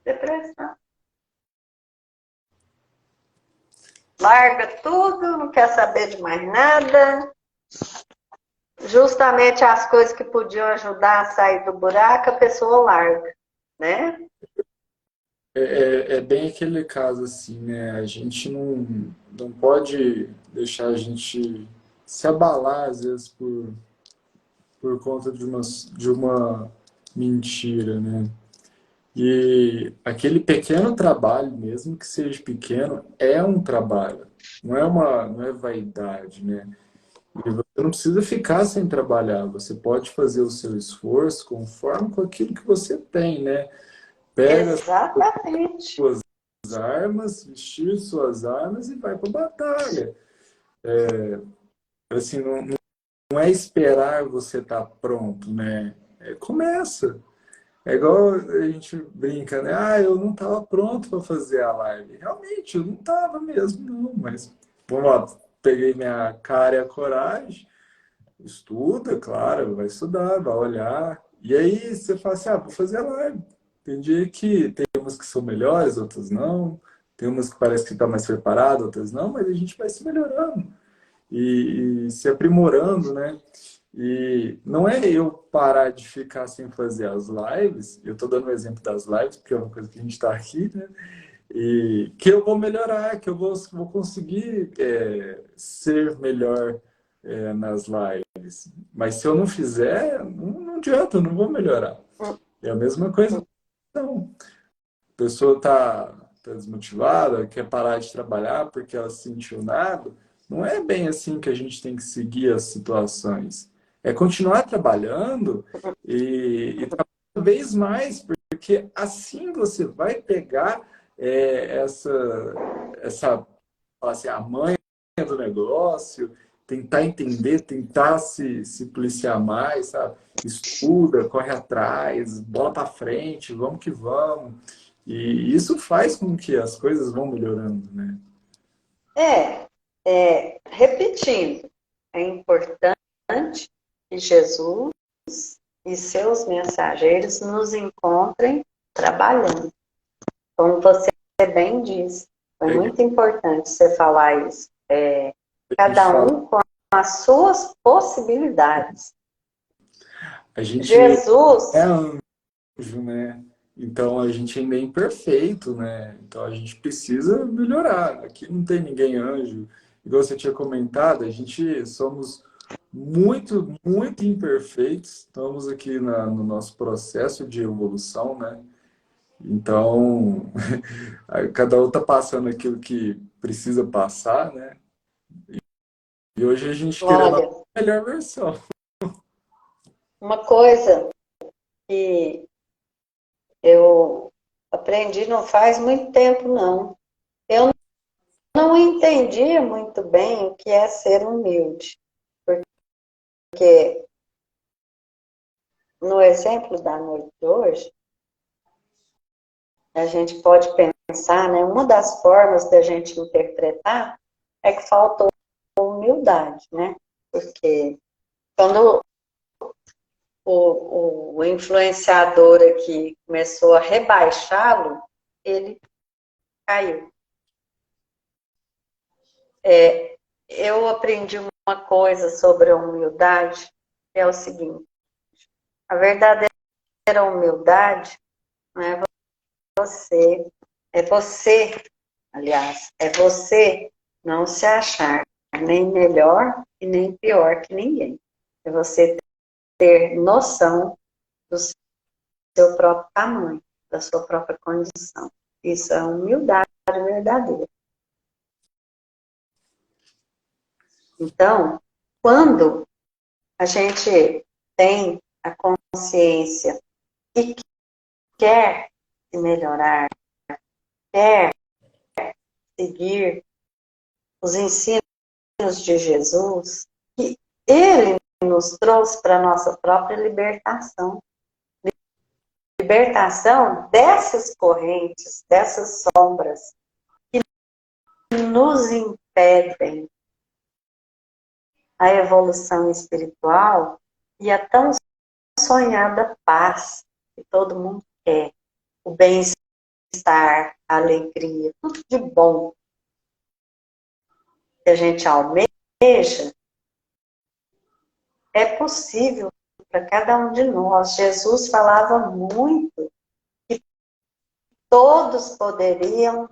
Depressão. Larga tudo, não quer saber de mais nada. Justamente as coisas que podiam ajudar a sair do buraco, a pessoa larga, né? É bem aquele caso assim, né? A gente não pode deixar a gente se abalar, às vezes, por conta de uma mentira, né? E aquele pequeno trabalho, mesmo que seja pequeno, é um trabalho, não é vaidade, né? E você não precisa ficar sem trabalhar, você pode fazer o seu esforço conforme com aquilo que você tem, né? Pega as Exatamente. suas armas, vestir suas armas e vai para a batalha. Assim, não é esperar você estar pronto, né? Começa. É igual a gente brinca, né? Ah, eu não estava pronto para fazer a live. Realmente, eu não estava mesmo, não. Mas, vamos lá, peguei minha cara e a coragem. Estuda, claro, vai estudar, vai olhar. E aí você fala assim, ah, vou fazer a live. Tem dia que tem umas que são melhores, outras não. Tem umas que parece que está mais preparado, outras não, mas a gente vai se melhorando e se aprimorando, né? E não é eu parar de ficar sem fazer as lives, eu estou dando o exemplo das lives, porque é uma coisa que a gente está aqui, né? E que eu vou melhorar, que eu vou conseguir ser melhor nas lives. Mas se eu não fizer, não adianta, eu não vou melhorar. É a mesma coisa, não. A pessoa tá desmotivada, quer parar de trabalhar porque ela se sentiu nada. Não é bem assim que a gente tem que seguir as situações. É continuar trabalhando e cada vez mais, porque assim você vai pegar essa fala assim, a mãe do negócio, tentar entender, tentar se policiar mais, sabe? Estuda, corre atrás, bola para frente, vamos que vamos. E isso faz com que as coisas vão melhorando, né? Repetindo, é importante que Jesus e seus mensageiros nos encontrem trabalhando. Como você bem disse, foi É, muito importante você falar isso. a gente Cada fala, um com as suas possibilidades. a gente é Jesus, anjo, né? Então a gente ainda é imperfeito, né? Então a gente precisa melhorar. Aqui não tem ninguém anjo. Igual você tinha comentado, a gente somos muito imperfeitos. Estamos aqui no nosso processo de evolução, né? Então, cada um está passando aquilo que precisa passar, né? E hoje a gente querendo a olha, melhor versão. uma coisa que eu aprendi não faz muito tempo, não. Eu não entendia muito bem o que é ser humilde, porque no exemplo da noite de hoje, a gente pode pensar, né, uma das formas da gente interpretar é que faltou humildade, né? Porque quando o influenciador aqui começou a rebaixá-lo, ele caiu. Eu aprendi uma coisa sobre a humildade, que é o seguinte: a verdadeira humildade não é você, aliás, é você não se achar nem melhor e nem pior que ninguém. É você ter noção do seu próprio tamanho, da sua própria condição. Isso é humildade verdadeira. Então, quando a gente tem a consciência e quer se melhorar, quer seguir os ensinos de Jesus, que ele nos trouxe para a nossa própria libertação. Libertação dessas correntes, dessas sombras que nos impedem a evolução espiritual e a tão sonhada paz que todo mundo quer, o bem-estar, a alegria, tudo de bom que a gente almeja, é possível para cada um de nós. Jesus falava muito que todos poderiam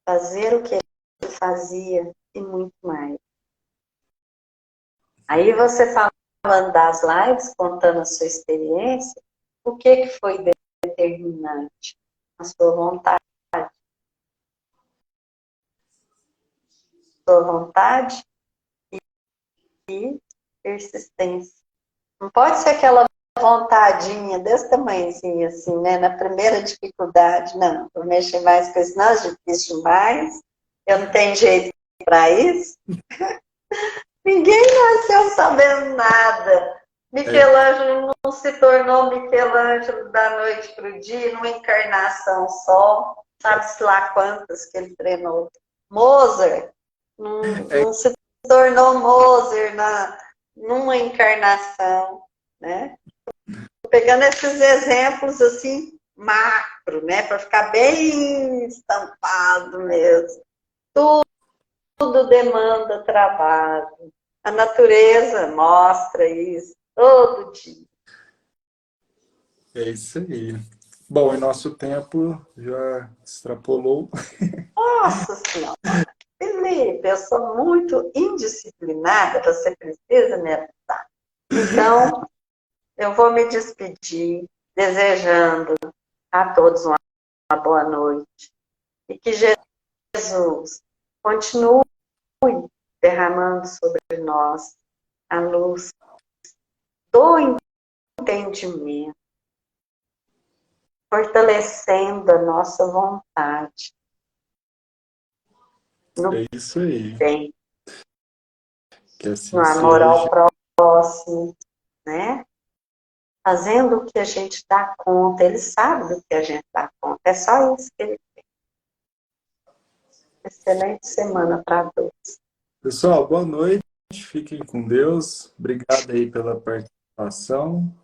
fazer o que ele fazia e muito mais. Aí você falando das lives, contando a sua experiência, o que foi determinante? A sua vontade persistência. Não pode ser aquela vontadinha desse tamanhozinho, assim, né? Na primeira dificuldade, não. Vou mexer mais com isso, não, é difícil demais. Eu não tenho jeito para isso. Ninguém nasceu sabendo nada. Michelangelo não se tornou Michelangelo da noite para o dia, numa encarnação só. Sabe-se lá quantas que ele treinou. Mozart não se tornou Mozart numa encarnação, né? Pegando esses exemplos assim, macro, né? Para ficar bem estampado mesmo. Tudo demanda trabalho. A natureza mostra isso todo dia. É isso aí. Bom, e nosso tempo já extrapolou. Nossa Senhora! Felipe, eu sou muito indisciplinada, você precisa me avisar. Então, eu vou me despedir, desejando a todos uma boa noite. E que Jesus continue derramando sobre nós a luz do entendimento, fortalecendo a nossa vontade no É isso aí. bem, Que assim no amor seja. ao próximo, né? Fazendo o que a gente dá conta. Ele sabe do que a gente dá conta. É só isso que ele tem. Excelente semana para todos. Pessoal, boa noite. Fiquem com Deus. Obrigado aí pela participação.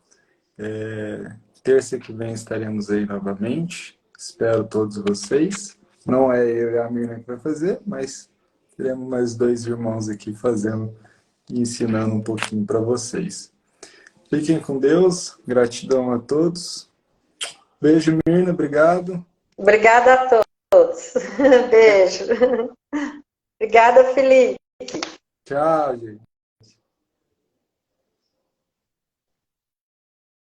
Terça que vem estaremos aí novamente. Espero todos vocês. Não é eu e a Mirna que vai fazer, mas teremos mais dois irmãos aqui fazendo e ensinando um pouquinho para vocês. Fiquem com Deus. Gratidão a todos. Beijo, Mirna. Obrigado. Obrigada a todos. Beijo. Obrigada, Felipe. Tchau, gente.